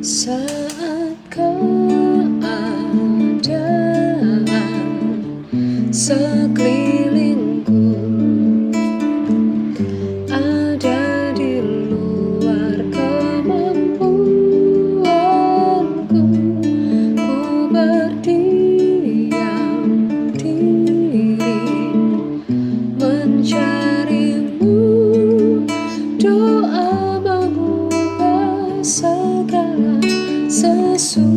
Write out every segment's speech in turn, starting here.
Saat keadaan sekelilingku ada di luar kemampuanku, ku berdiam diri mencarimu. Doa mengubah segala sesuatu.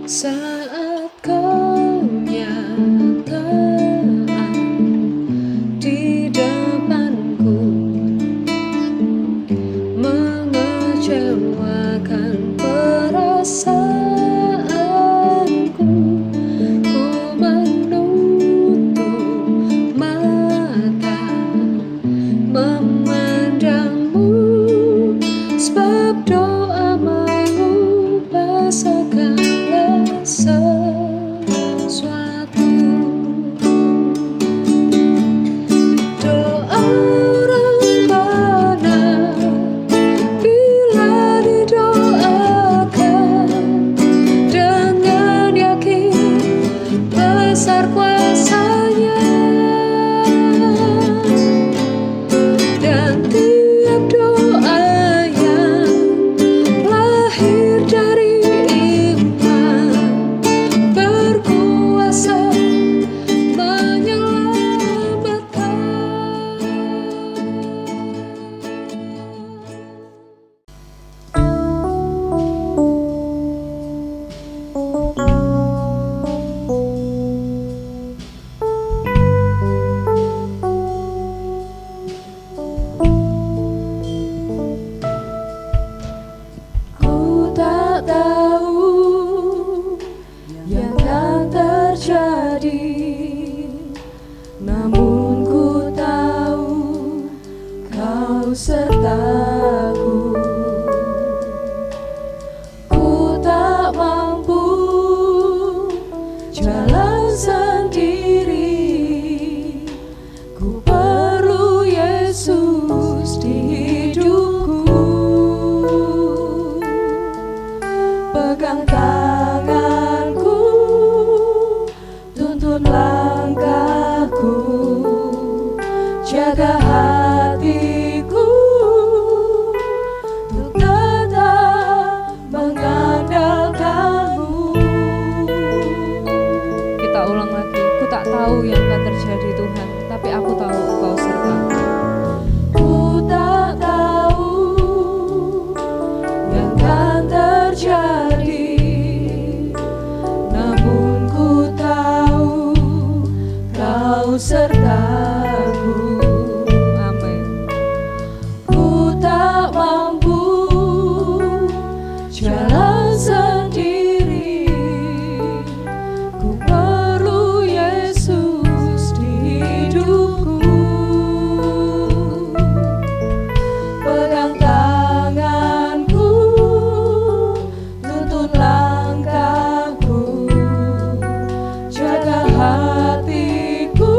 Saat kenyataan di depanku mengecewakan perasaanku, ku menutup mata memandangmu, sebab doa mengubah segala sesuatu. Doa orang benar bila didoakan dengan yakin besar kuasanya, dan tiap doa yang lahir dari iman berkuasa menyelamatkan. Ku tak tahu yang akan terjadi, namun ku tahu Kau sertaku. Ku tak mampu jalan sendiri, ku perlu Yesus di hidupku. Pegang tanganku, tuntun langkahku, jaga hatiku untuk tetap mengandalkanmu. Kita ulang lagi. Ku tak tahu yang akan terjadi Tuhan, tapi aku tahu Engkau sertaku. Ku tak tahu yang akan terjadi, namun ku tahu Kau sertaku. Amin. Ku tak mampu jalan sendiri, ku perlu Yesus di hidupku. Pegang tanganku, tuntun langkahku, jaga hatiku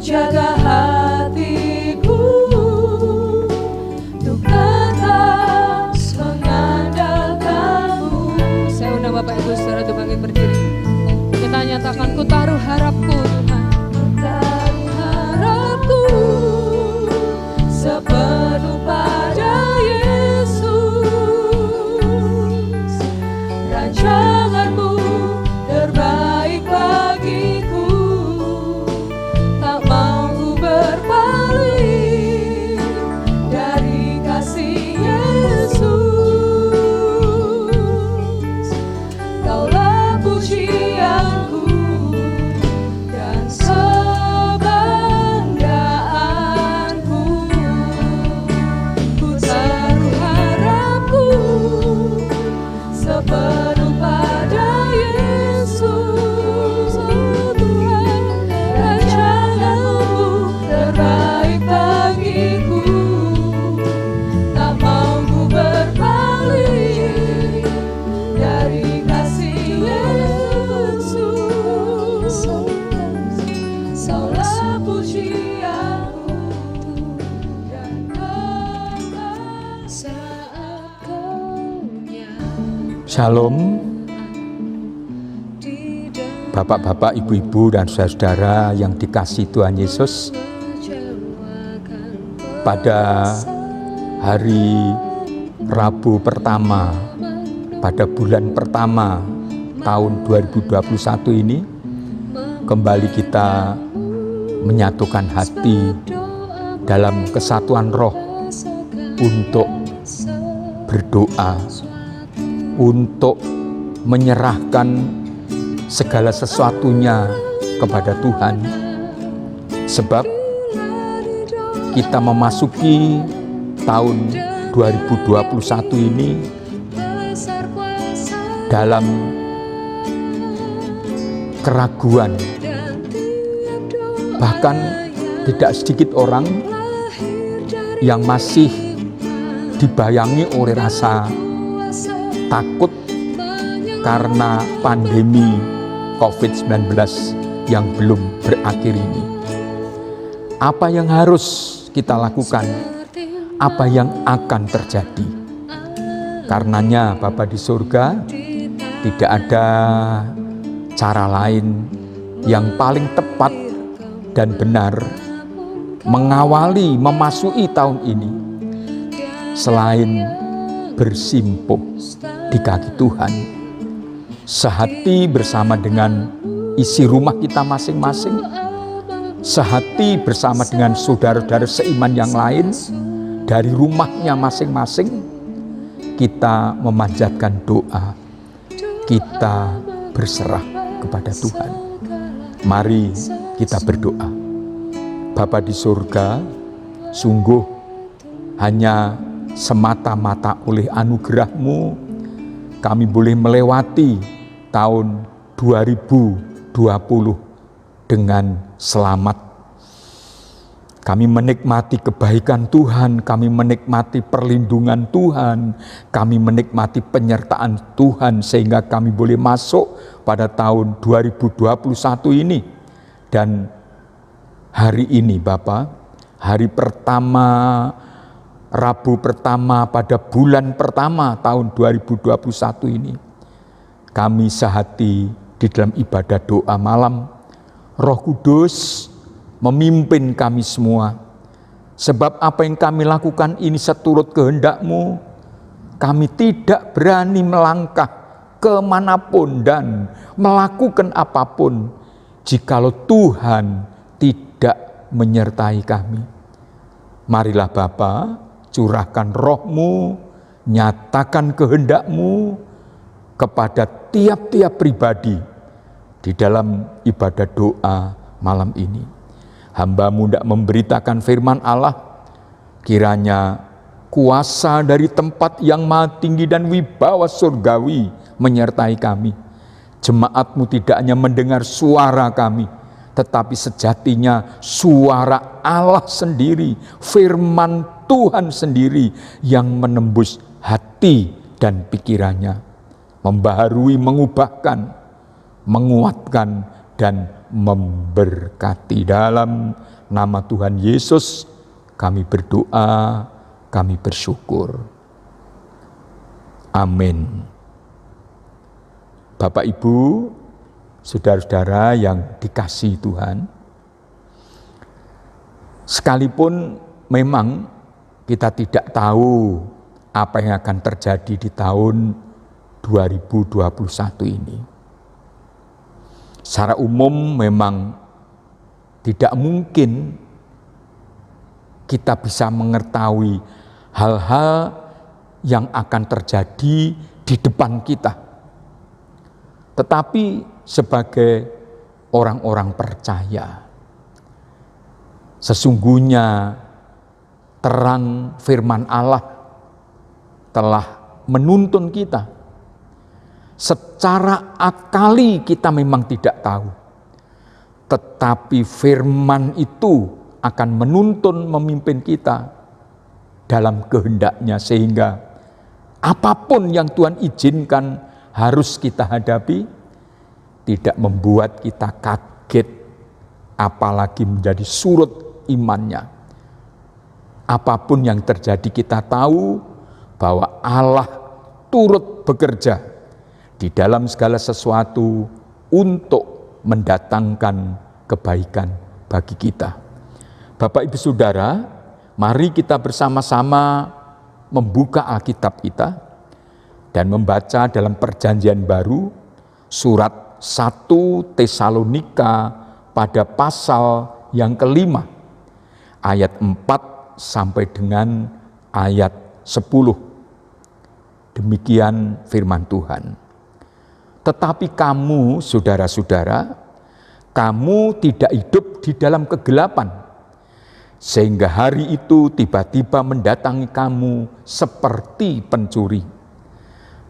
jaga hatiku untuk tetap mengandalkanmu. Saya undang Bapak Ibu Saudara untuk bangkit berdiri. Kita nyatakan, ku taruh harapku Tuhan, taruh harapku sepenuh pada Yesus. Rancanganmu terbaik bagiku, tak mau ku berpaling dari kasih Yesus. Kaulah pujianku dan kebanggaanku, ku taruh harapku sepenuh pada Yesus. Oh Tuhan, rancanganmu terbaik bagiku, tak mau ku berpaling dari kasih Yesus. Saulah pujianku dan kebanggaan saat Kau nyata. Shalom, Bapak-bapak, ibu-ibu, dan saudara-saudara yang dikasihi Tuhan Yesus. Pada hari Rabu pertama, pada bulan pertama tahun 2021 ini, kembali kita menyatukan hati dalam kesatuan roh untuk berdoa, untuk menyerahkan segala sesuatunya kepada Tuhan. Sebab kita memasuki tahun 2021 ini dalam keraguan. Bahkan tidak sedikit orang yang masih dibayangi oleh rasa takut karena pandemi COVID-19 yang belum berakhir ini. Apa yang harus kita lakukan? Apa yang akan terjadi? Karenanya Bapa di surga, tidak ada cara lain yang paling tepat dan benar mengawali, memasuki tahun ini selain bersimpuh di kaki Tuhan, sehati bersama dengan isi rumah kita masing-masing, sehati bersama dengan saudara-saudara seiman yang lain dari rumahnya masing-masing. Kita memanjatkan doa, kita berserah kepada Tuhan. Mari kita berdoa. Bapa di surga, sungguh hanya semata-mata oleh anugerah-Mu kami boleh melewati tahun 2020 dengan selamat. Kami menikmati kebaikan Tuhan, kami menikmati perlindungan Tuhan, kami menikmati penyertaan Tuhan sehingga kami boleh masuk pada tahun 2021 ini. Dan hari ini Bapa, hari pertama, Rabu pertama pada bulan pertama tahun 2021 ini, kami sehati di dalam ibadah doa malam. Roh Kudus memimpin kami semua. Sebab apa yang kami lakukan ini seturut kehendak-Mu. Kami tidak berani melangkah kemanapun dan melakukan apapun jikalau Tuhan tidak menyertai kami. Marilah Bapa, curahkan roh-Mu, nyatakan kehendak-Mu kepada tiap-tiap pribadi di dalam ibadah doa malam ini. Hamba-Mu hendak memberitakan firman Allah, kiranya kuasa dari tempat yang maha tinggi dan wibawa surgawi menyertai kami. Jemaat-Mu tidak hanya mendengar suara kami, tetapi sejatinya suara Allah sendiri, firman Tuhan sendiri yang menembus hati dan pikirannya, membaharui, mengubahkan, menguatkan, dan memberkati. Dalam nama Tuhan Yesus kami berdoa, kami bersyukur. Amin. Bapak Ibu, saudara-saudara yang dikasihi Tuhan, sekalipun memang kita tidak tahu apa yang akan terjadi di tahun 2021 ini. Secara umum memang tidak mungkin kita bisa mengetahui hal-hal yang akan terjadi di depan kita. Tetapi sebagai orang-orang percaya, sesungguhnya terang firman Allah telah menuntun kita. Secara akali kita memang tidak tahu, tetapi firman itu akan menuntun memimpin kita dalam kehendaknya, sehingga apapun yang Tuhan izinkan harus kita hadapi, tidak membuat kita kaget, apalagi menjadi surut imannya. Apapun yang terjadi kita tahu bahwa Allah turut bekerja di dalam segala sesuatu untuk mendatangkan kebaikan bagi kita. Bapak Ibu Saudara, mari kita bersama-sama membuka Alkitab kita dan membaca dalam Perjanjian Baru surat 1 Tesalonika pada pasal yang kelima, ayat 4 sampai dengan ayat 10. Demikian firman Tuhan. Tetapi kamu, saudara-saudara, kamu tidak hidup di dalam kegelapan, sehingga hari itu tiba-tiba mendatangi kamu seperti pencuri.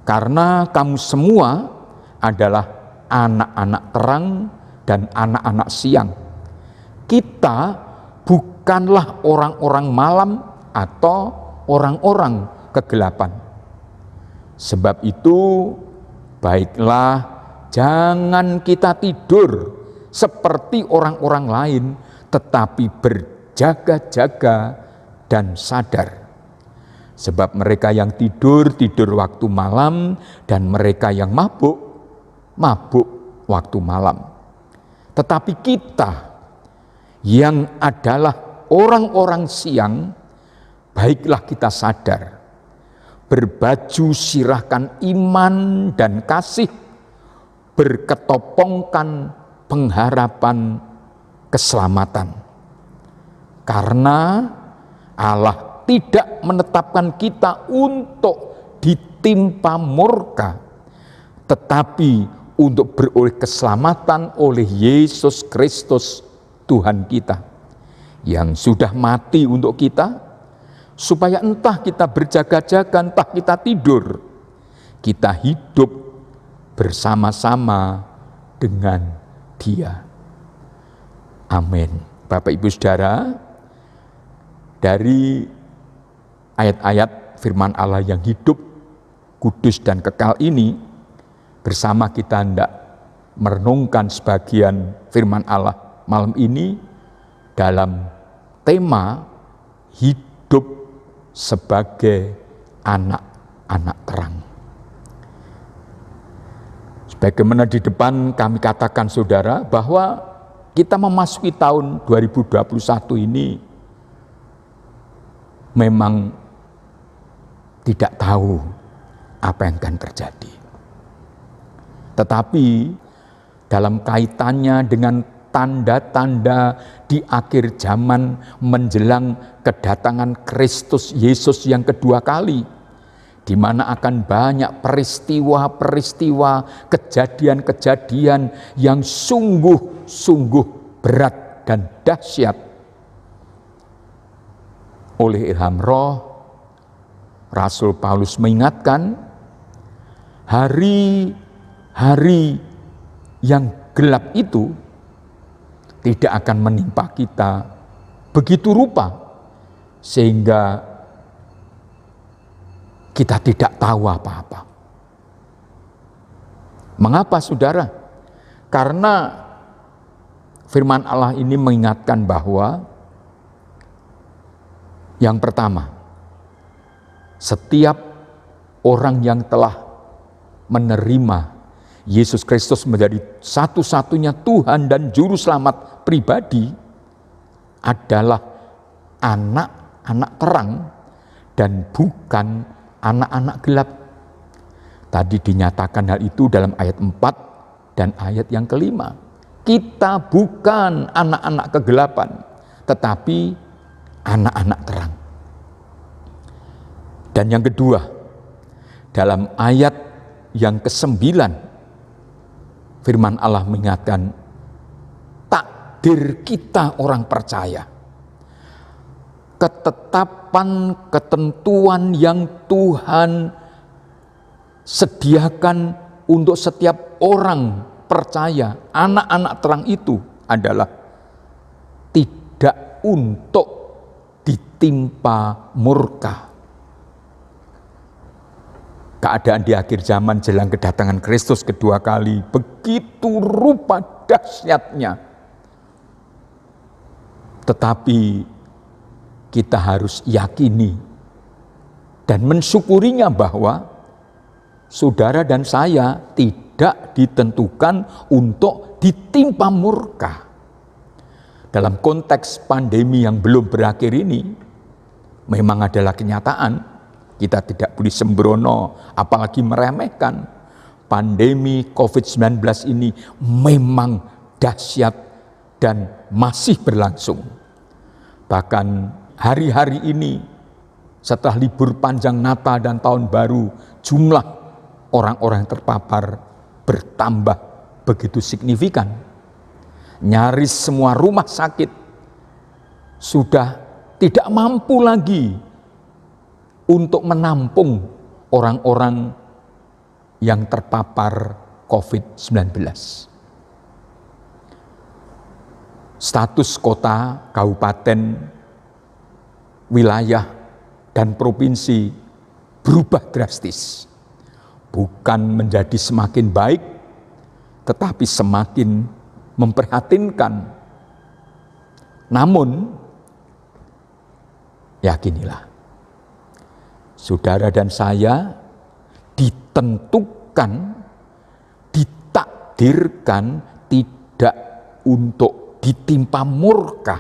Karena kamu semua adalah anak-anak terang dan anak-anak siang. Kita bukanlah orang-orang malam atau orang-orang kegelapan. Sebab itu, baiklah jangan kita tidur seperti orang-orang lain, tetapi berjaga-jaga dan sadar. Sebab mereka yang tidur waktu malam, dan mereka yang mabuk waktu malam. Tetapi kita yang adalah orang-orang siang, baiklah kita sadar, berbaju sirahkan iman dan kasih, berketopongkan pengharapan keselamatan. Karena Allah tidak menetapkan kita untuk ditimpa murka, tetapi untuk beroleh keselamatan oleh Yesus Kristus Tuhan kita, yang sudah mati untuk kita, supaya entah kita berjaga-jaga, entah kita tidur, kita hidup bersama-sama dengan Dia. Amin. Bapak Ibu Saudara, dari ayat-ayat firman Allah yang hidup, kudus dan kekal ini, bersama kita hendak merenungkan sebagian firman Allah malam ini dalam tema hidup sebagai anak-anak terang. Sebagaimana di depan kami katakan saudara, bahwa kita memasuki tahun 2021 ini memang tidak tahu apa yang akan terjadi. Tetapi dalam kaitannya dengan tanda-tanda di akhir zaman menjelang kedatangan Kristus Yesus yang kedua kali, di mana akan banyak peristiwa-peristiwa, kejadian-kejadian yang sungguh-sungguh berat dan dahsyat. Oleh ilham Roh, Rasul Paulus mengingatkan, hari-hari yang gelap itu tidak akan menimpa kita begitu rupa, sehingga kita tidak tahu apa-apa. Mengapa saudara? Karena firman Allah ini mengingatkan bahwa yang pertama, setiap orang yang telah menerima Yesus Kristus menjadi satu-satunya Tuhan dan Juru Selamat pribadi adalah anak-anak terang dan bukan anak-anak gelap. Tadi dinyatakan hal itu dalam ayat 4 dan ayat yang kelima. Kita bukan anak-anak kegelapan, tetapi anak-anak terang. Dan yang kedua, dalam ayat yang ke-9, firman Allah mengingatkan takdir kita orang percaya. Ketetapan, ketentuan yang Tuhan sediakan untuk setiap orang percaya, anak-anak terang itu adalah tidak untuk ditimpa murka. Keadaan di akhir zaman jelang kedatangan Kristus kedua kali begitu rupa dahsyatnya. Tetapi kita harus yakini dan mensyukurinya bahwa saudara dan saya tidak ditentukan untuk ditimpa murka. Dalam konteks pandemi yang belum berakhir ini, memang adalah kenyataan. Kita tidak boleh sembrono, apalagi meremehkan. Pandemi COVID-19 ini memang dahsyat dan masih berlangsung. Bahkan hari-hari ini, setelah libur panjang Natal dan Tahun Baru, jumlah orang-orang yang terpapar bertambah begitu signifikan. Nyaris semua rumah sakit sudah tidak mampu lagi untuk menampung orang-orang yang terpapar COVID-19. Status kota, kabupaten, wilayah, dan provinsi berubah drastis. Bukan menjadi semakin baik, tetapi semakin memprihatinkan. Namun, yakinilah, saudara dan saya ditentukan, ditakdirkan tidak untuk ditimpa murka.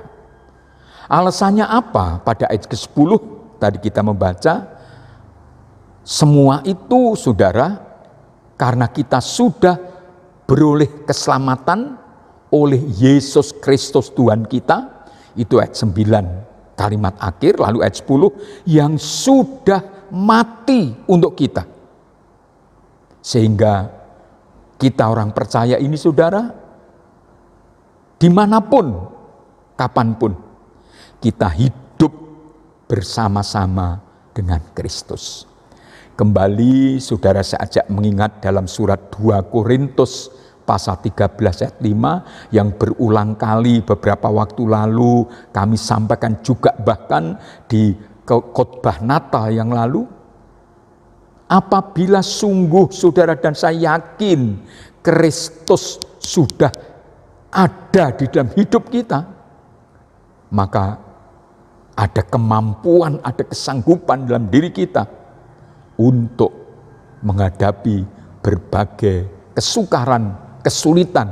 Alasannya apa? Pada ayat ke-10 tadi kita membaca, semua itu, saudara, karena kita sudah beroleh keselamatan oleh Yesus Kristus Tuhan kita, itu ayat 9 kalimat akhir, lalu ayat 10, yang sudah mati untuk kita. Sehingga kita orang percaya ini, saudara, dimanapun, kapanpun, kita hidup bersama-sama dengan Kristus. Kembali saudara saya ajak mengingat dalam surat 2 Korintus pasal 13 ayat 5 yang berulang kali beberapa waktu lalu kami sampaikan juga bahkan di khotbah Natal yang lalu. Apabila sungguh saudara dan saya yakin Kristus sudah ada di dalam hidup kita, maka ada kemampuan, ada kesanggupan dalam diri kita untuk menghadapi berbagai kesukaran, kesulitan,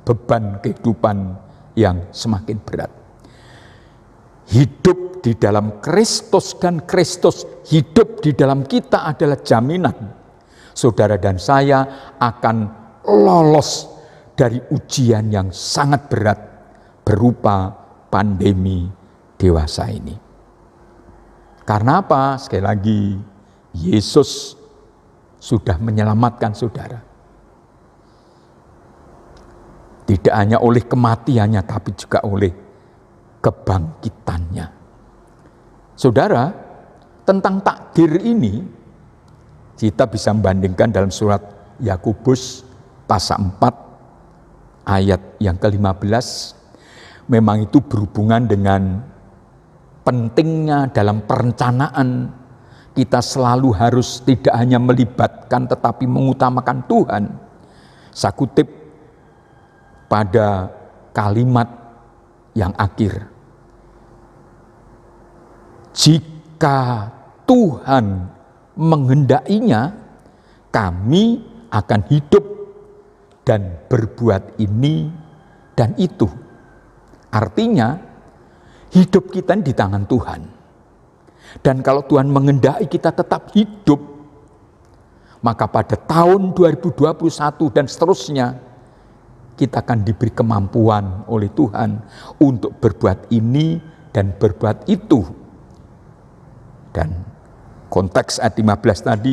beban kehidupan yang semakin berat. Hidup di dalam Kristus dan Kristus hidup di dalam kita adalah jaminan saudara dan saya akan lolos dari ujian yang sangat berat berupa pandemi dewasa ini. Karena apa? Sekali lagi, Yesus sudah menyelamatkan saudara. Tidak hanya oleh kematiannya, tapi juga oleh kebangkitannya. Saudara, tentang takdir ini, kita bisa membandingkan dalam surat Yakobus pasal 4 ayat yang ke-15. Memang itu berhubungan dengan pentingnya dalam perencanaan. Kita selalu harus tidak hanya melibatkan tetapi mengutamakan Tuhan. Saya kutip pada kalimat yang akhir. Jika Tuhan menghendakinya, kami akan hidup dan berbuat ini dan itu. Artinya, hidup kita di tangan Tuhan. Dan kalau Tuhan menghendaki kita tetap hidup, maka pada tahun 2021 dan seterusnya, kita akan diberi kemampuan oleh Tuhan untuk berbuat ini dan berbuat itu. Dan konteks ayat 15 tadi,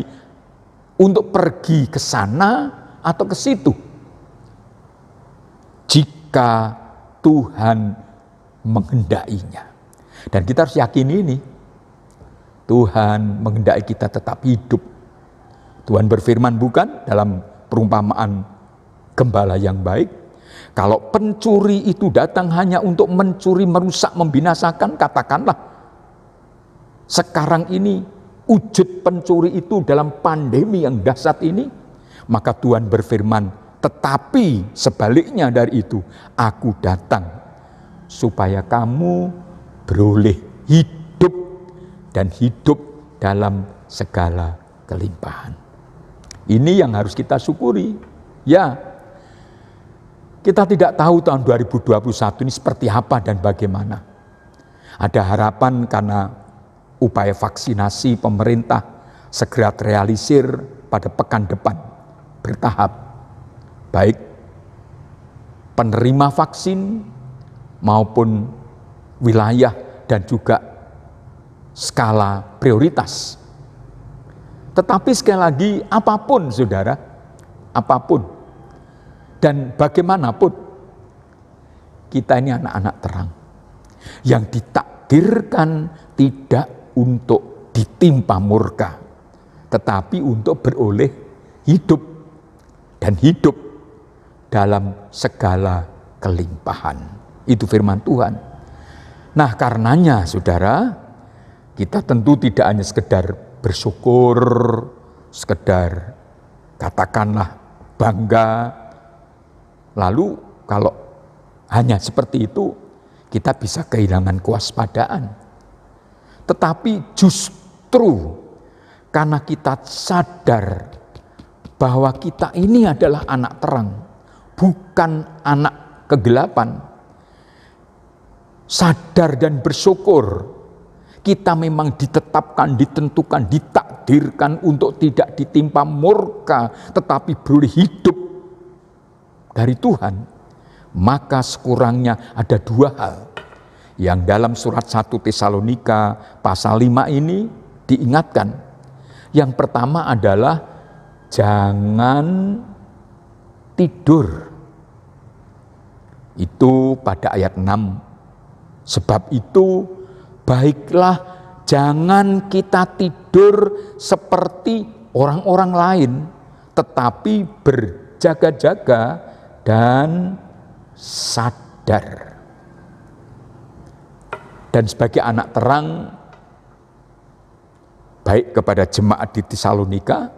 untuk pergi ke sana atau ke situ. Jika Tuhan menghendakinya. Dan kita harus yakini ini. Tuhan menghendaki kita tetap hidup. Tuhan berfirman bukan dalam perumpamaan gembala yang baik. Kalau pencuri itu datang hanya untuk mencuri, merusak, membinasakan, katakanlah sekarang ini wujud pencuri itu dalam pandemi yang dahsyat ini, maka Tuhan berfirman, tetapi sebaliknya dari itu, aku datang supaya kamu beroleh hidup dan hidup dalam segala kelimpahan. Ini yang harus kita syukuri. Ya, kita tidak tahu tahun 2021 ini seperti apa dan bagaimana. Ada harapan karena upaya vaksinasi pemerintah segera terrealisir pada pekan depan, bertahap. Baik penerima vaksin maupun wilayah dan juga skala prioritas. Tetapi sekali lagi, apapun saudara, apapun dan bagaimanapun, kita ini anak-anak terang yang ditakdirkan tidak untuk ditimpa murka, tetapi untuk beroleh hidup dan hidup dalam segala kelimpahan. Itu firman Tuhan. Nah, karenanya saudara, kita tentu tidak hanya sekedar bersyukur, sekedar katakanlah bangga. Lalu kalau hanya seperti itu, kita bisa kehilangan kewaspadaan. Tetapi justru karena kita sadar bahwa kita ini adalah anak terang, bukan anak kegelapan. Sadar dan bersyukur, kita memang ditetapkan, ditentukan, ditakdirkan untuk tidak ditimpa murka, tetapi beroleh hidup dari Tuhan. Maka sekurangnya ada dua hal yang dalam surat 1 Tesalonika pasal 5 ini diingatkan. Yang pertama adalah jangan tidur. Itu pada ayat 6. Sebab itu baiklah jangan kita tidur seperti orang-orang lain, tetapi berjaga-jaga dan sadar. Dan sebagai anak terang, baik kepada jemaat di Tesalonika,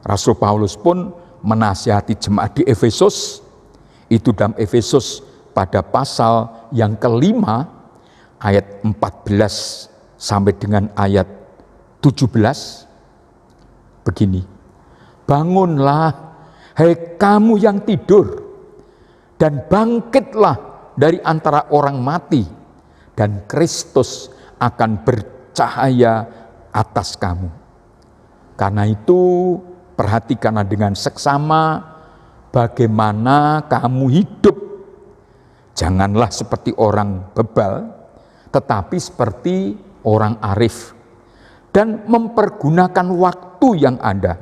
Rasul Paulus pun menasihati jemaat di Efesus. Itu dalam Efesus pada pasal yang kelima, ayat 14 sampai dengan ayat 17, begini. Bangunlah, hai kamu yang tidur, dan bangkitlah dari antara orang mati, dan Kristus akan bercahaya atas kamu. Karena itu perhatikanlah dengan seksama bagaimana kamu hidup. Janganlah seperti orang bebal, tetapi seperti orang arif. Dan mempergunakan waktu yang ada.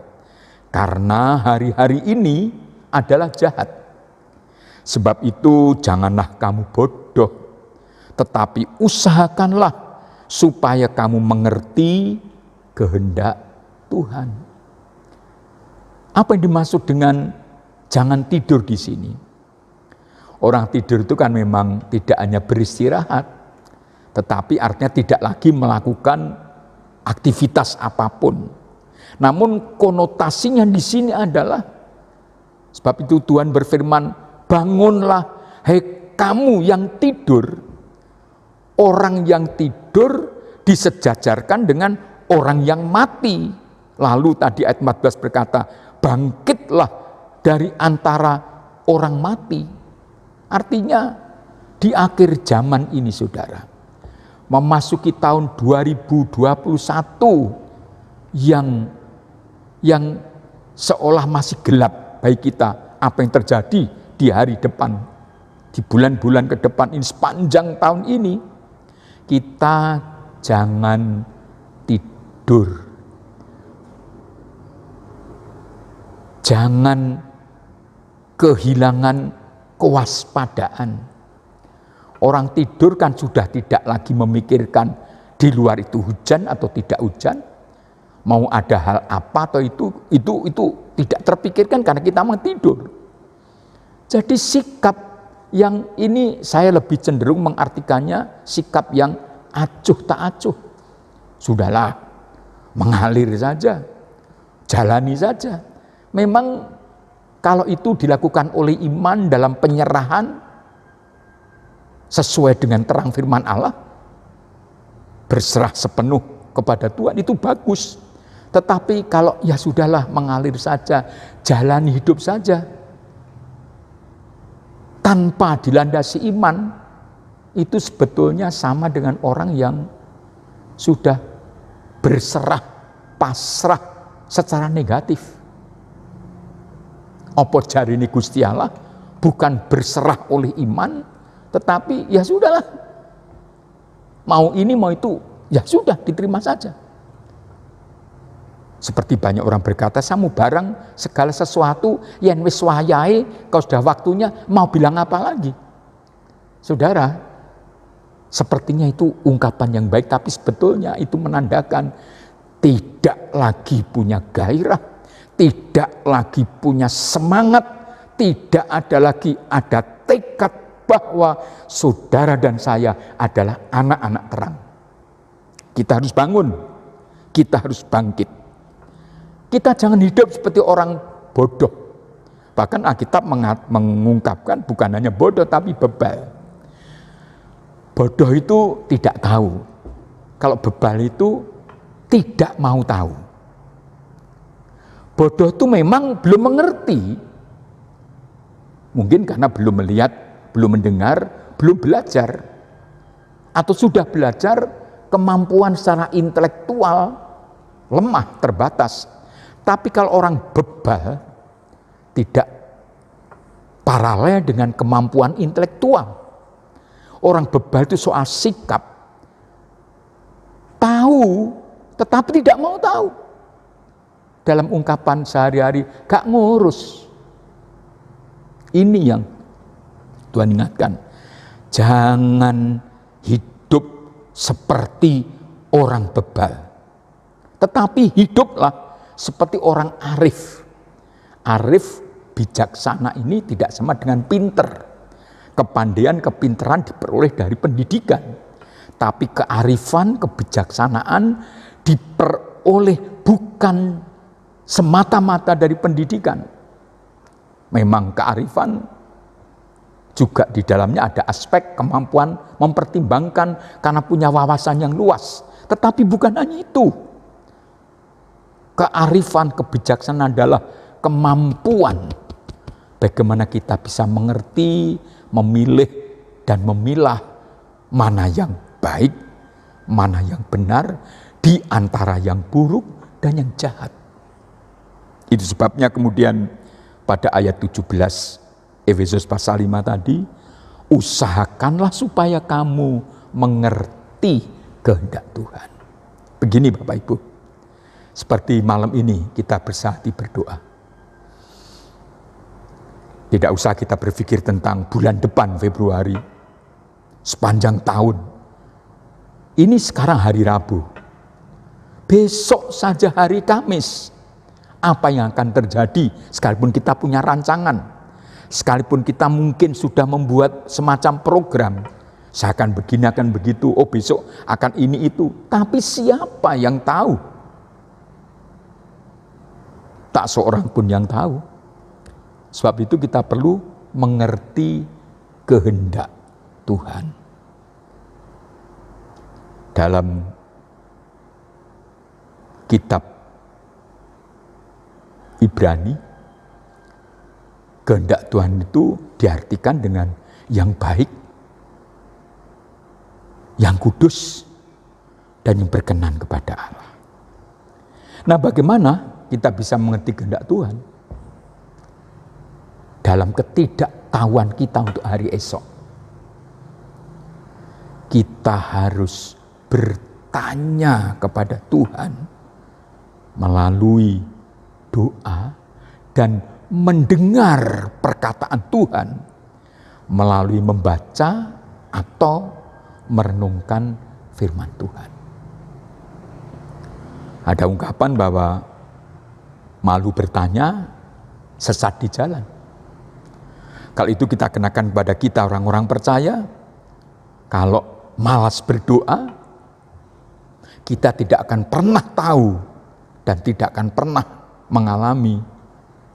Karena hari-hari ini adalah jahat. Sebab itu janganlah kamu bodoh, tetapi usahakanlah supaya kamu mengerti kehendak Tuhan. Apa yang dimaksud dengan jangan tidur di sini? Orang tidur itu kan memang tidak hanya beristirahat, tetapi artinya tidak lagi melakukan aktivitas apapun. Namun konotasinya di sini adalah, sebab itu Tuhan berfirman, bangunlah, Hei kamu yang tidur, orang yang tidur disejajarkan dengan orang yang mati. Lalu tadi ayat 14 berkata, bangkitlah dari antara orang mati. Artinya di akhir zaman ini saudara, memasuki tahun 2021 yang seolah masih gelap bagi kita, apa yang terjadi di hari depan, di bulan-bulan ke depan ini, sepanjang tahun ini, kita jangan tidur. Jangan kehilangan kewaspadaan. Orang tidur kan sudah tidak lagi memikirkan di luar itu hujan atau tidak hujan, mau ada hal apa atau itu tidak terpikirkan karena kita mau tidur. Jadi sikap yang ini saya lebih cenderung mengartikannya sikap yang acuh tak acuh. Sudahlah, mengalir saja, jalani saja. Memang kalau itu dilakukan oleh iman dalam penyerahan sesuai dengan terang firman Allah, berserah sepenuh kepada Tuhan, itu bagus. Tetapi kalau ya sudahlah, mengalir saja, jalani hidup saja tanpa dilandasi iman, itu sebetulnya sama dengan orang yang sudah berserah, pasrah secara negatif. Apa jarine Gusti Allah bukan berserah oleh iman, tetapi ya sudahlah, mau ini mau itu, ya sudah diterima saja. Seperti banyak orang berkata, samu barang segala sesuatu yang wis wayahe, kalau sudah waktunya mau bilang apa lagi. Saudara, sepertinya itu ungkapan yang baik, tapi sebetulnya itu menandakan tidak lagi punya gairah, tidak lagi punya semangat, tidak ada lagi ada tekad bahwa saudara dan saya adalah anak-anak terang. Kita harus bangun, kita harus bangkit. Kita jangan hidup seperti orang bodoh. Bahkan Alkitab mengungkapkan bukan hanya bodoh tapi bebal. Bodoh itu tidak tahu. Kalau bebal itu tidak mau tahu. Bodoh itu memang belum mengerti. Mungkin karena belum melihat, belum mendengar, belum belajar. Atau sudah belajar, kemampuan secara intelektual lemah, terbatas. Tapi kalau orang bebal, tidak paralel dengan kemampuan intelektual. Orang bebal itu soal sikap. Tahu, tetapi tidak mau tahu. Dalam ungkapan sehari-hari, gak ngurus. Ini yang Tuhan ingatkan. Jangan hidup seperti orang bebal. Tetapi hiduplah seperti orang arif. Arif, bijaksana ini tidak sama dengan pinter. Kepandaian, kepinteran diperoleh dari pendidikan. Tapi kearifan, kebijaksanaan diperoleh bukan semata-mata dari pendidikan. Memang kearifan juga di dalamnya ada aspek kemampuan mempertimbangkan karena punya wawasan yang luas. Tetapi bukan hanya itu. Kearifan, kebijaksanaan adalah kemampuan bagaimana kita bisa mengerti, memilih, dan memilah mana yang baik, mana yang benar, di antara yang buruk dan yang jahat. Itu sebabnya kemudian pada ayat 17 Efesus pasal 5 tadi, usahakanlah supaya kamu mengerti kehendak Tuhan. Begini Bapak Ibu, seperti malam ini kita bersahati berdoa. Tidak usah kita berpikir tentang bulan depan Februari, sepanjang tahun. Ini sekarang hari Rabu, besok saja hari Kamis. Apa yang akan terjadi sekalipun kita punya rancangan, sekalipun kita mungkin sudah membuat semacam program, saya akan begini, akan begitu, oh besok akan ini itu, tapi siapa yang tahu? Tak seorang pun yang tahu. Sebab itu kita perlu mengerti kehendak Tuhan. Dalam kitab Ibrani, kehendak Tuhan itu diartikan dengan yang baik, yang kudus, dan yang berkenan kepada Allah. Nah, bagaimana kita bisa mengerti kehendak Tuhan? Dalam ketidaktahuan kita untuk hari esok, kita harus bertanya kepada Tuhan melalui doa dan mendengar perkataan Tuhan melalui membaca atau merenungkan firman Tuhan. Ada ungkapan bahwa malu bertanya, sesat di jalan. Kalau itu kita kenakan kepada kita orang-orang percaya, kalau malas berdoa, kita tidak akan pernah tahu dan tidak akan pernah mengalami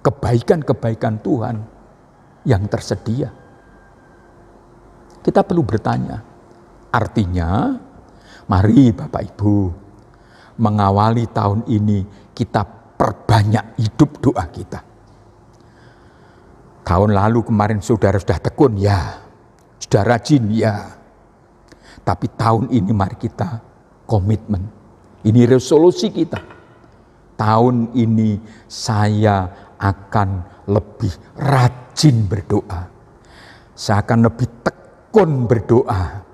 kebaikan-kebaikan Tuhan yang tersedia. Kita perlu bertanya. Artinya, mari Bapak Ibu, mengawali tahun ini kita perbanyak hidup doa kita. Tahun lalu kemarin saudara sudah tekun, ya. Sudah rajin, ya. Tapi tahun ini mari kita komitmen. Ini resolusi kita. Tahun ini saya akan lebih rajin berdoa. Saya akan lebih tekun berdoa.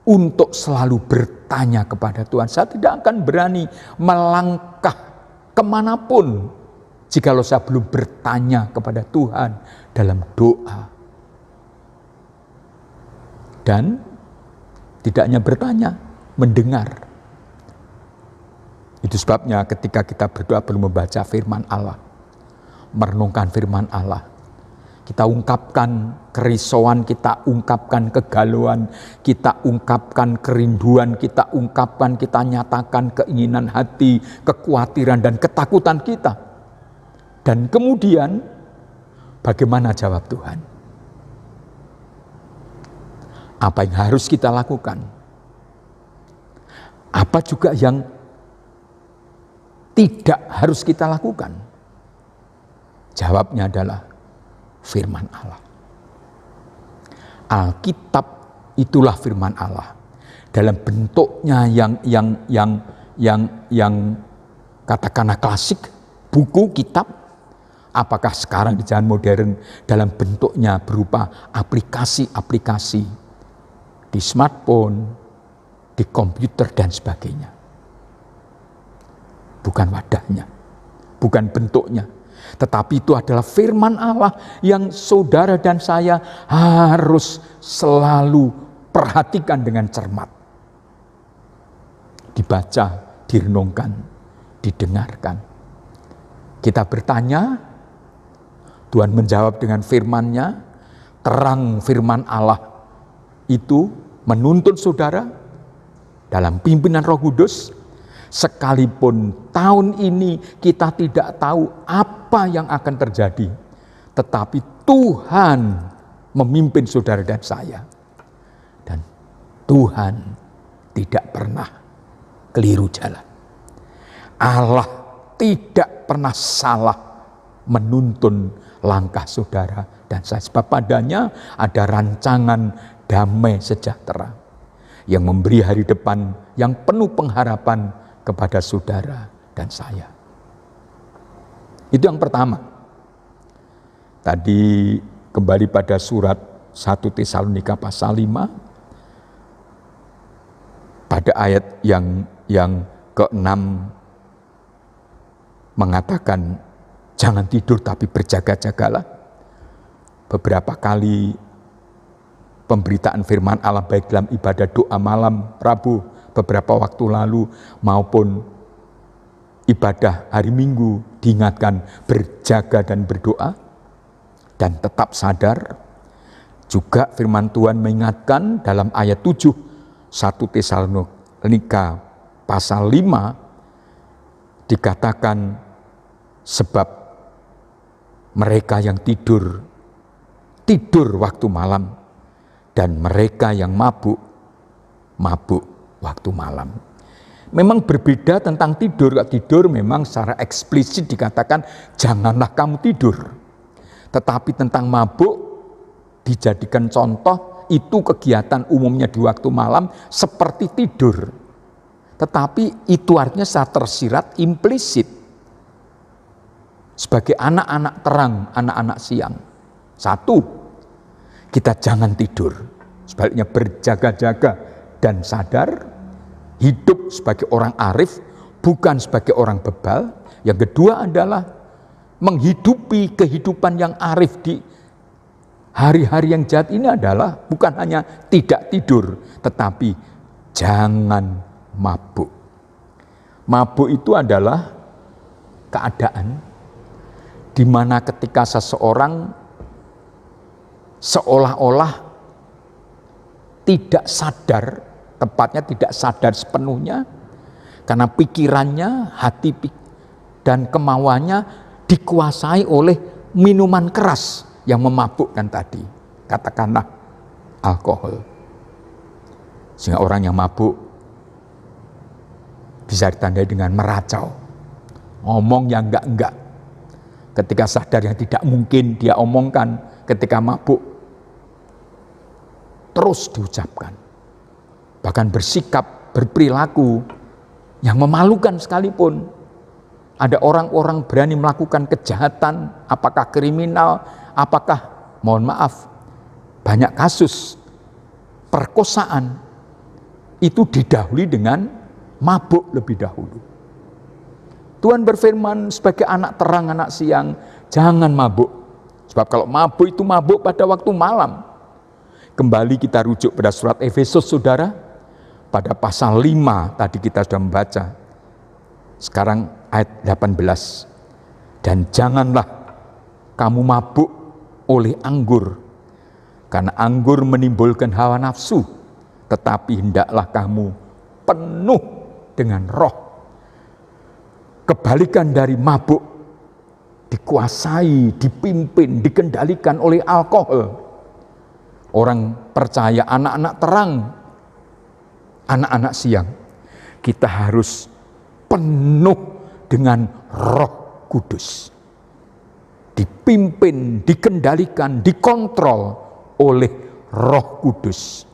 Untuk selalu bertanya kepada Tuhan. Saya tidak akan berani melangkah kemanapun jikalau saya belum bertanya kepada Tuhan dalam doa. Dan tidak hanya bertanya, mendengar. Itu sebabnya ketika kita berdoa perlu membaca firman Allah, merenungkan firman Allah. Kita ungkapkan kerisauan, kita ungkapkan kegalauan, kita ungkapkan kerinduan, kita ungkapkan, kita nyatakan keinginan hati, kekhawatiran dan ketakutan kita. Dan kemudian bagaimana jawab Tuhan? Apa yang harus kita lakukan? Apa juga yang tidak harus kita lakukan? Jawabnya adalah firman Allah. Alkitab itulah firman Allah dalam bentuknya yang katakanlah klasik, buku, kitab. Apakah sekarang di zaman modern dalam bentuknya berupa aplikasi-aplikasi di smartphone, di komputer dan sebagainya. Bukan wadahnya, bukan bentuknya. Tetapi itu adalah firman Allah yang saudara dan saya harus selalu perhatikan dengan cermat. Dibaca, direnungkan, didengarkan. Kita bertanya, Tuhan menjawab dengan firman-Nya, terang firman Allah itu menuntun saudara dalam pimpinan Roh Kudus. Sekalipun tahun ini kita tidak tahu apa yang akan terjadi, tetapi Tuhan memimpin saudara dan saya. Dan Tuhan tidak pernah keliru jalan. Allah tidak pernah salah menuntun langkah saudara dan saya. Sebab padanya ada rancangan damai sejahtera yang memberi hari depan yang penuh pengharapan kepada saudara dan saya. Itu yang pertama. Tadi kembali pada surat 1 Tesalonika pasal 5 pada ayat yang ke-6 mengatakan jangan tidur tapi berjaga-jagalah. Beberapa kali pemberitaan firman Allah baik dalam ibadah doa malam Rabu beberapa waktu lalu maupun ibadah hari Minggu diingatkan berjaga dan berdoa dan tetap sadar. Juga firman Tuhan mengingatkan dalam ayat 7 1 Tesalonika pasal 5 dikatakan sebab mereka yang tidur waktu malam dan mereka yang mabuk, mabuk waktu malam. Memang berbeda tentang tidur. Tidur memang secara eksplisit dikatakan janganlah kamu tidur. Tetapi tentang mabuk dijadikan contoh, itu kegiatan umumnya di waktu malam seperti tidur. Tetapi itu artinya secara tersirat implisit. Sebagai anak-anak terang, anak-anak siang. Satu, kita jangan tidur. Sebaliknya berjaga-jaga dan sadar, hidup sebagai orang arif, bukan sebagai orang bebal. Yang kedua adalah menghidupi kehidupan yang arif di hari-hari yang jahat ini adalah bukan hanya tidak tidur, tetapi jangan mabuk. Mabuk itu adalah keadaan di mana ketika seseorang seolah-olah tidak sadar, tepatnya tidak sadar sepenuhnya, karena pikirannya, hati dan kemauannya dikuasai oleh minuman keras yang memabukkan tadi, katakanlah alkohol. Sehingga orang yang mabuk bisa ditandai dengan meracau, ngomong yang enggak. Ketika sadar yang tidak mungkin dia omongkan, ketika mabuk terus diucapkan. Bahkan bersikap, berperilaku yang memalukan sekalipun. Ada orang-orang berani melakukan kejahatan, apakah kriminal, apakah, mohon maaf, banyak kasus perkosaan itu didahului dengan mabuk lebih dahulu. Tuhan berfirman sebagai anak terang, anak siang, jangan mabuk. Sebab kalau mabuk itu mabuk pada waktu malam. Kembali kita rujuk pada surat Efesus, saudara, pada pasal 5 tadi kita sudah membaca. Sekarang ayat 18. Dan janganlah kamu mabuk oleh anggur, karena anggur menimbulkan hawa nafsu, tetapi hendaklah kamu penuh dengan roh. Kebalikan dari mabuk, dikuasai, dipimpin, dikendalikan oleh alkohol. Orang percaya, anak-anak terang, anak-anak siang, kita harus penuh dengan Roh Kudus. Dipimpin, dikendalikan, dikontrol oleh Roh Kudus.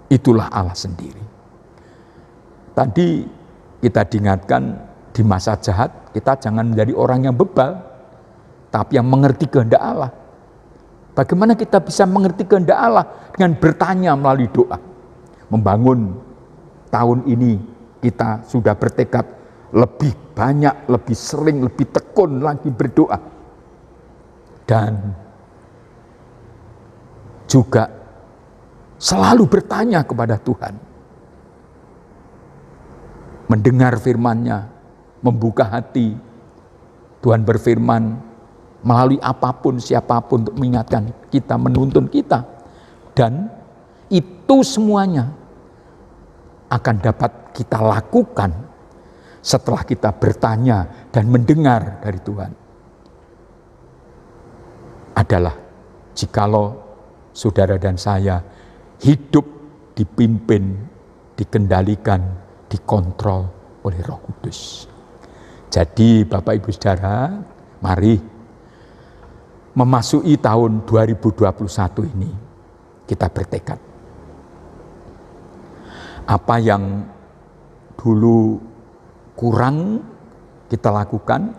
Itulah Allah sendiri. Tadi kita diingatkan di masa jahat, kita jangan menjadi orang yang bebal, tapi yang mengerti kehendak Allah. Bagaimana kita bisa mengerti kehendak Allah? Dengan bertanya melalui doa. Membangun tahun ini kita sudah bertekad lebih banyak, lebih sering, lebih tekun lagi berdoa. Dan juga selalu bertanya kepada Tuhan. Mendengar firman-Nya, membuka hati. Tuhan berfirman melalui apapun, siapapun untuk mengingatkan kita, menuntun kita. Dan itu semuanya akan dapat kita lakukan setelah kita bertanya dan mendengar dari Tuhan. Adalah jikalau saudara dan saya hidup dipimpin, dikendalikan, dikontrol oleh Roh Kudus. Jadi Bapak Ibu Saudara, mari memasuki tahun 2021 ini kita bertekad. Apa yang dulu kurang kita lakukan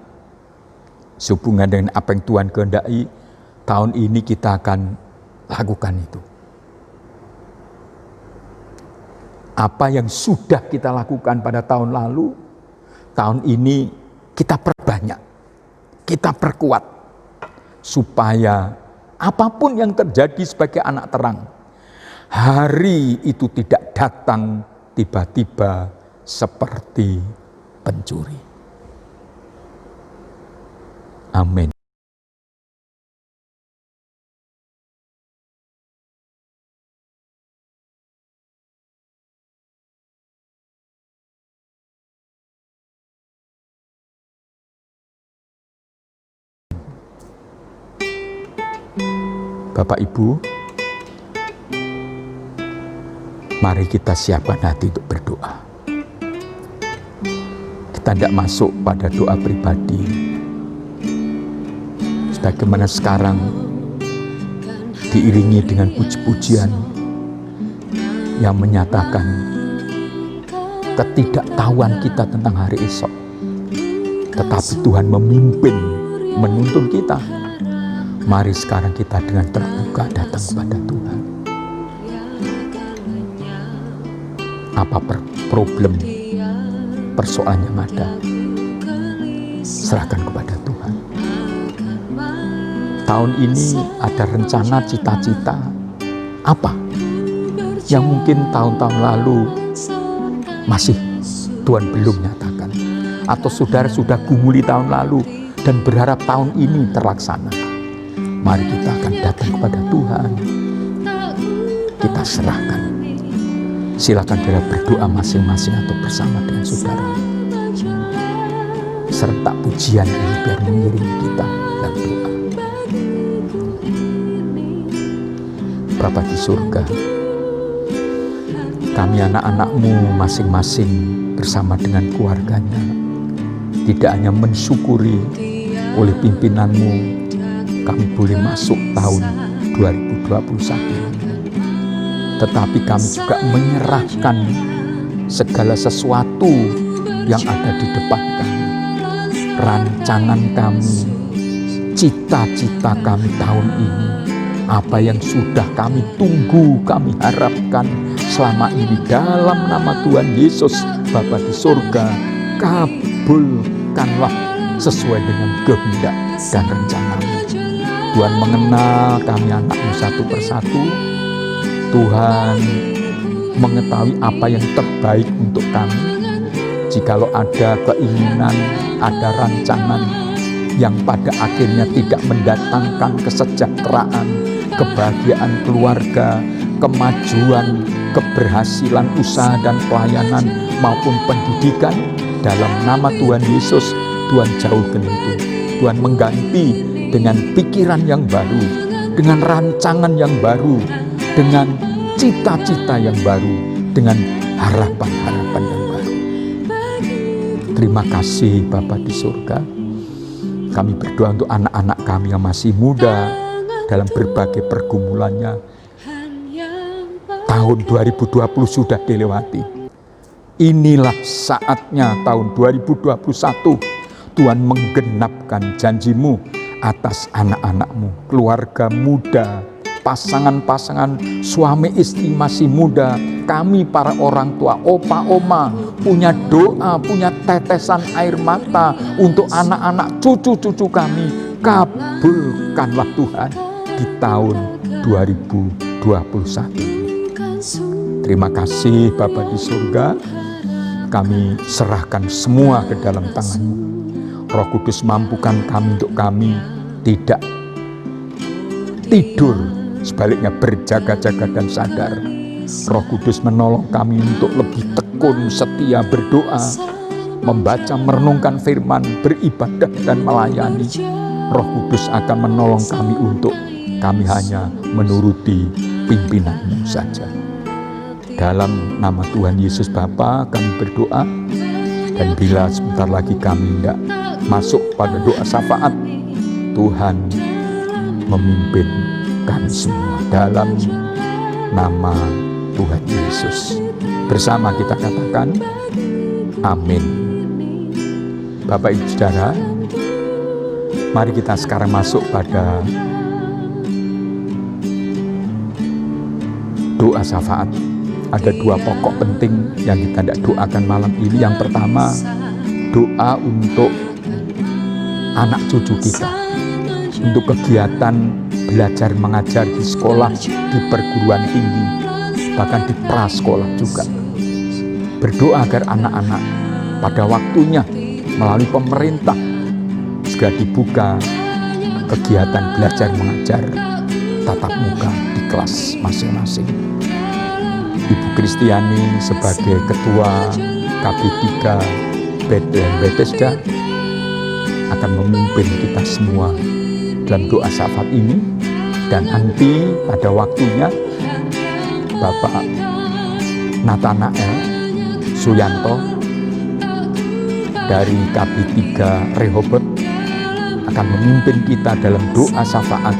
sehubungan dengan apa yang Tuhan kehendaki, tahun ini kita akan lakukan itu. Apa yang sudah kita lakukan pada tahun lalu, tahun ini kita perbanyak, kita perkuat, supaya apapun yang terjadi sebagai anak terang, hari itu tidak datang tiba-tiba seperti pencuri. Amin. Bapak Ibu, Mari kita siapkan hati untuk berdoa. Kita tidak masuk pada doa pribadi. Sebagaimana sekarang diiringi dengan puji-pujian yang menyatakan ketidaktahuan kita tentang hari esok. Tetapi Tuhan memimpin, menuntun kita. Mari sekarang kita dengan terbuka datang kepada Tuhan. Apa problem, persoalan yang ada, serahkan kepada Tuhan. Tahun ini ada rencana, cita-cita apa yang mungkin tahun-tahun lalu masih Tuhan belum nyatakan, atau saudara sudah gumuli tahun lalu dan berharap tahun ini terlaksana. Mari kita akan datang kepada Tuhan, kita serahkan. Silakan saudara berdoa masing-masing atau bersama dengan saudara. Serentak pujian ini biar mengiringi kita dalam doa. Bapa di surga, kami anak-anak-Mu masing-masing bersama dengan keluarganya tidak hanya mensyukuri oleh pimpinan-Mu kami boleh masuk tahun 2021, tetapi kami juga menyerahkan segala sesuatu yang ada di depan kami, rancangan kami, cita-cita kami tahun ini, apa yang sudah kami tunggu, kami harapkan selama ini dalam nama Tuhan Yesus Bapa di surga, kabulkanlah sesuai dengan kehendak dan rencana-Mu. Tuhan mengenal kami anak-Mu satu persatu. Tuhan mengetahui apa yang terbaik untuk kami. Jikalau ada keinginan, ada rancangan yang pada akhirnya tidak mendatangkan kesejahteraan, kebahagiaan keluarga, kemajuan, keberhasilan usaha dan pelayanan maupun pendidikan, dalam nama Tuhan Yesus, Tuhan jauhkan itu. Tuhan mengganti dengan pikiran yang baru, dengan rancangan yang baru, dengan cita-cita yang baru, dengan harapan-harapan yang baru. Terima kasih Bapa di surga. Kami berdoa untuk anak-anak kami yang masih muda dalam berbagai pergumulannya. Tahun 2020 sudah dilewati. Inilah saatnya tahun 2021 Tuhan menggenapkan janji-Mu atas anak-anak-Mu, keluarga muda, pasangan-pasangan suami istri masih muda, kami para orang tua, opa oma punya doa, punya tetesan air mata untuk anak-anak cucu-cucu kami. Kabulkanlah Tuhan di tahun 2021. Terima kasih Bapa di surga, kami serahkan semua ke dalam tangan-Mu. Roh Kudus mampukan kami untuk kami tidak tidur, sebaliknya berjaga-jaga dan sadar. Roh Kudus menolong kami untuk lebih tekun, setia berdoa, membaca, merenungkan firman, beribadah dan melayani. Roh Kudus akan menolong kami untuk kami hanya menuruti pimpinan-Mu saja. Dalam nama Tuhan Yesus Bapa kami berdoa, dan bila sebentar lagi kami tidak masuk pada doa syafaat, Tuhan memimpin kami semua dalam nama Tuhan Yesus. Bersama kita katakan amin. Bapak Ibu Saudara, mari kita sekarang masuk pada doa syafaat. Ada dua pokok penting yang kita hendak doakan malam ini. Yang pertama, doa untuk anak cucu kita, untuk kegiatan belajar mengajar di sekolah, di perguruan tinggi, bahkan di prasekolah juga. Berdoa agar anak-anak pada waktunya melalui pemerintah segera dibuka kegiatan belajar mengajar tatap muka di kelas masing-masing. Ibu Kristiani sebagai Ketua KB3 Bethlehem Bethesda akan memimpin kita semua dalam doa syafaat ini, dan nanti pada waktunya Bapak Nathanael Suyanto dari KB3 Rehoboth akan memimpin kita dalam doa syafaat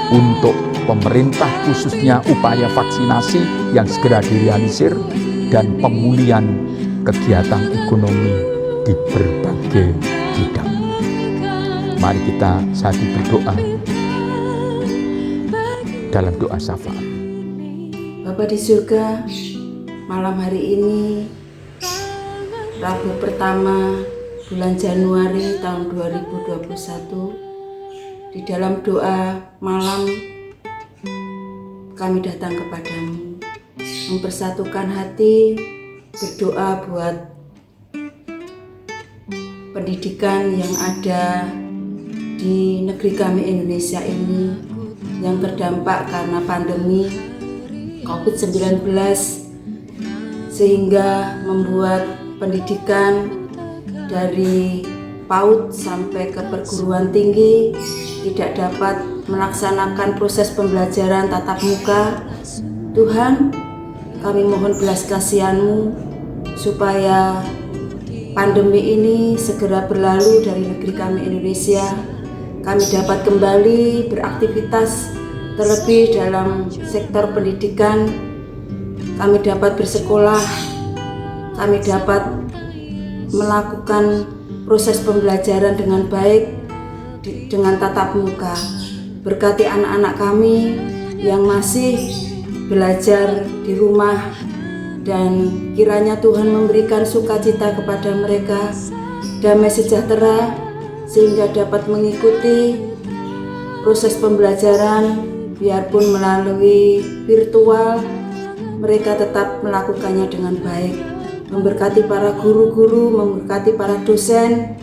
untuk pemerintah, khususnya upaya vaksinasi yang segera direalisir dan pemulihan kegiatan ekonomi di berbagai bidang. Mari kita saat berdoa dalam doa syafaat. Bapa di surga, malam hari ini Rabu pertama bulan Januari tahun 2021, di dalam doa malam kami datang kepadamu, mempersatukan hati, berdoa buat pendidikan yang ada di negeri kami Indonesia ini yang terdampak karena pandemi COVID-19, sehingga membuat pendidikan dari PAUD sampai ke perguruan tinggi tidak dapat melaksanakan proses pembelajaran tatap muka. Tuhan, kami mohon belas kasihan-Mu supaya pandemi ini segera berlalu dari negeri kami Indonesia. Kami dapat kembali beraktivitas, terlebih dalam sektor pendidikan. Kami dapat bersekolah, kami dapat melakukan proses pembelajaran dengan baik dengan tatap muka. Berkati anak-anak kami yang masih belajar di rumah, dan kiranya Tuhan memberikan sukacita kepada mereka, damai sejahtera, sehingga dapat mengikuti proses pembelajaran biarpun melalui virtual. Mereka tetap melakukannya dengan baik. Memberkati para guru-guru, memberkati para dosen,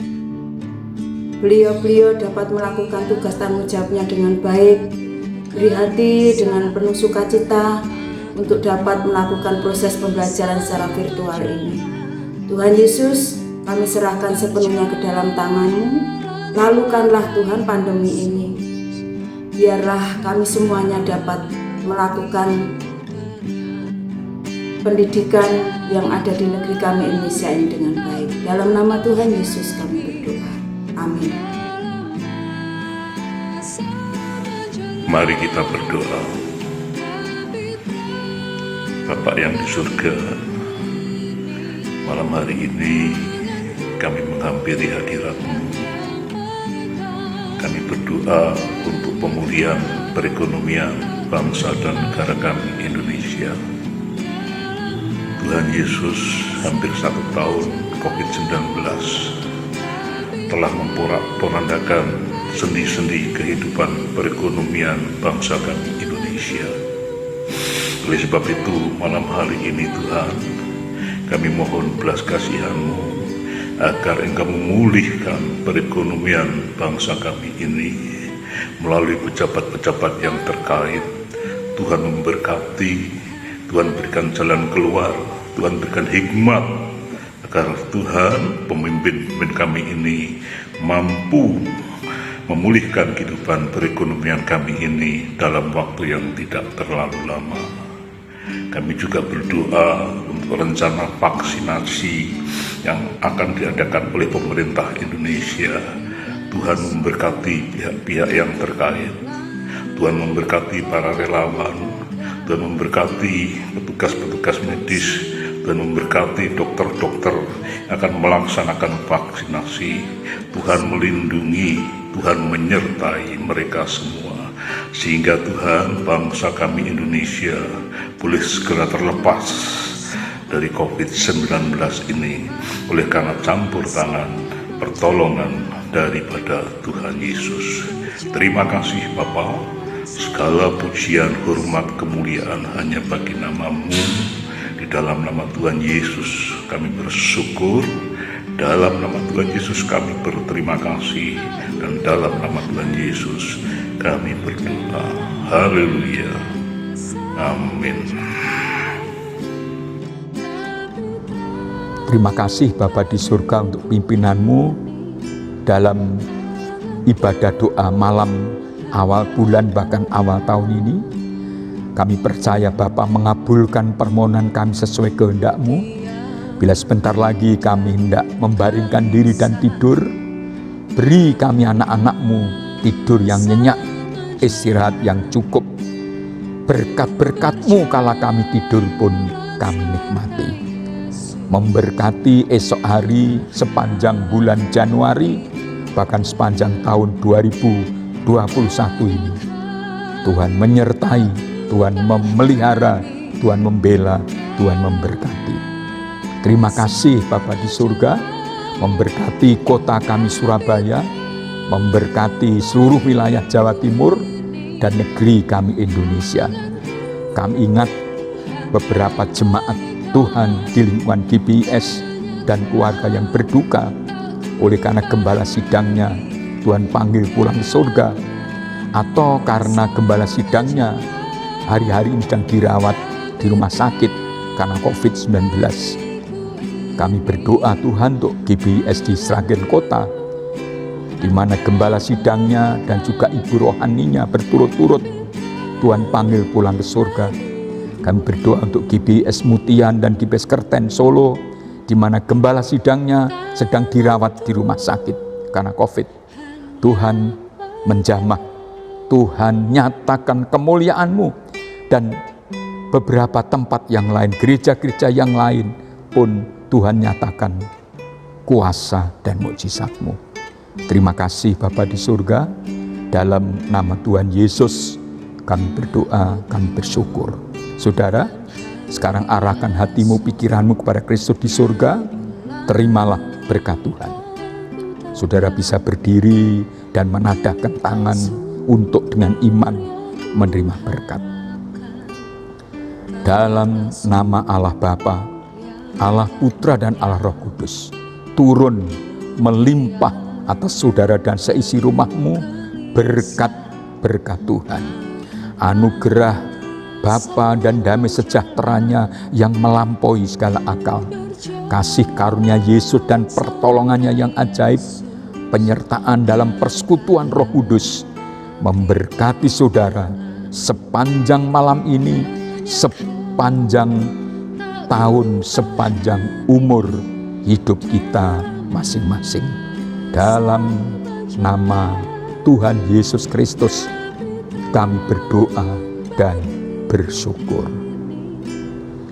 beliau-beliau dapat melakukan tugas tanggung jawabnya dengan baik. Beri hati dengan penuh sukacita untuk dapat melakukan proses pembelajaran secara virtual ini. Tuhan Yesus, kami serahkan sepenuhnya ke dalam tangan-Mu. Lalukanlah Tuhan pandemi ini. Biarlah kami semuanya dapat melakukan pendidikan yang ada di negeri kami Indonesia ini dengan baik. Dalam nama Tuhan Yesus kami berdoa. Amin. Mari kita berdoa. Bapa yang di surga, malam hari ini kami menghampiri hadirat-Mu. Kami berdoa untuk pemulihan perekonomian bangsa dan negara kami Indonesia. Tuhan Yesus, hampir 1 tahun COVID-19 telah memporak-porandakan sendi-sendi kehidupan perekonomian bangsa kami Indonesia. Oleh sebab itu, malam hari ini Tuhan, kami mohon belas kasihan-Mu agar Engkau memulihkan perekonomian bangsa kami ini melalui pejabat-pejabat yang terkait. Tuhan memberkati, Tuhan berikan jalan keluar, Tuhan berikan hikmat agar Tuhan pemimpin kami ini mampu memulihkan kehidupan perekonomian kami ini dalam waktu yang tidak terlalu lama. Kami juga berdoa untuk rencana vaksinasi yang akan diadakan oleh pemerintah Indonesia. Tuhan memberkati pihak-pihak yang terkait. Tuhan memberkati para relawan. Tuhan memberkati petugas-petugas medis. Tuhan memberkati dokter-dokter yang akan melaksanakan vaksinasi. Tuhan melindungi, Tuhan menyertai mereka semua, sehingga Tuhan, bangsa kami Indonesia boleh segera terlepas dari COVID-19 ini oleh karena campur tangan pertolongan daripada Tuhan Yesus. Terima kasih Bapa, segala pujian, hormat, kemuliaan hanya bagi nama-Mu. Di dalam nama Tuhan Yesus kami bersyukur, dalam nama Tuhan Yesus kami berterima kasih, dan dalam nama Tuhan Yesus kami berdoa. Haleluya. Amin. Terima kasih Bapa di surga untuk pimpinan-Mu dalam ibadah doa malam awal bulan bahkan awal tahun ini. Kami percaya Bapa mengabulkan permohonan kami sesuai kehendak-Mu. Bila sebentar lagi kami hendak membaringkan diri dan tidur, beri kami anak-anak-Mu tidur yang nyenyak, istirahat yang cukup. Berkat-berkat-Mu kala kami tidur pun kami nikmati. Memberkati esok hari sepanjang bulan Januari, bahkan sepanjang tahun 2021 ini. Tuhan menyertai, Tuhan memelihara, Tuhan membela, Tuhan memberkati. Terima kasih Bapa di surga, memberkati kota kami Surabaya, memberkati seluruh wilayah Jawa Timur, dan negeri kami Indonesia. Kami ingat beberapa jemaat Tuhan di lingkungan GBIS dan keluarga yang berduka oleh karena gembala sidangnya Tuhan panggil pulang ke surga, atau karena gembala sidangnya hari-hari ini sedang dirawat di rumah sakit karena COVID-19. Kami berdoa Tuhan untuk GBIS di Sragen Kota, di mana gembala sidangnya dan juga ibu rohaninya berturut-turut Tuhan panggil pulang ke surga. Kami berdoa untuk GBIS Mutian dan GBIS Kerten Solo, di mana gembala sidangnya sedang dirawat di rumah sakit karena COVID. Tuhan menjamah, Tuhan nyatakan kemuliaan-Mu, dan beberapa tempat yang lain, gereja-gereja yang lain pun Tuhan nyatakan kuasa dan mukjizat-Mu. Terima kasih Bapa di surga, dalam nama Tuhan Yesus kami berdoa, kami bersyukur. Saudara, sekarang arahkan hatimu, pikiranmu kepada Kristus di surga, terimalah berkat Tuhan. Saudara bisa berdiri dan menadahkan tangan untuk dengan iman menerima berkat. Dalam nama Allah Bapa, Allah Putra dan Allah Roh Kudus, turun melimpah atas saudara dan seisi rumahmu berkat-berkat Tuhan. Anugerah Bapa dan damai sejahteranya yang melampaui segala akal, kasih karunia Yesus dan pertolongannya yang ajaib, penyertaan dalam persekutuan Roh Kudus memberkati saudara sepanjang malam ini, sepanjang tahun, sepanjang umur hidup kita masing-masing. Dalam nama Tuhan Yesus Kristus kami berdoa dan bersyukur.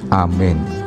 Amin.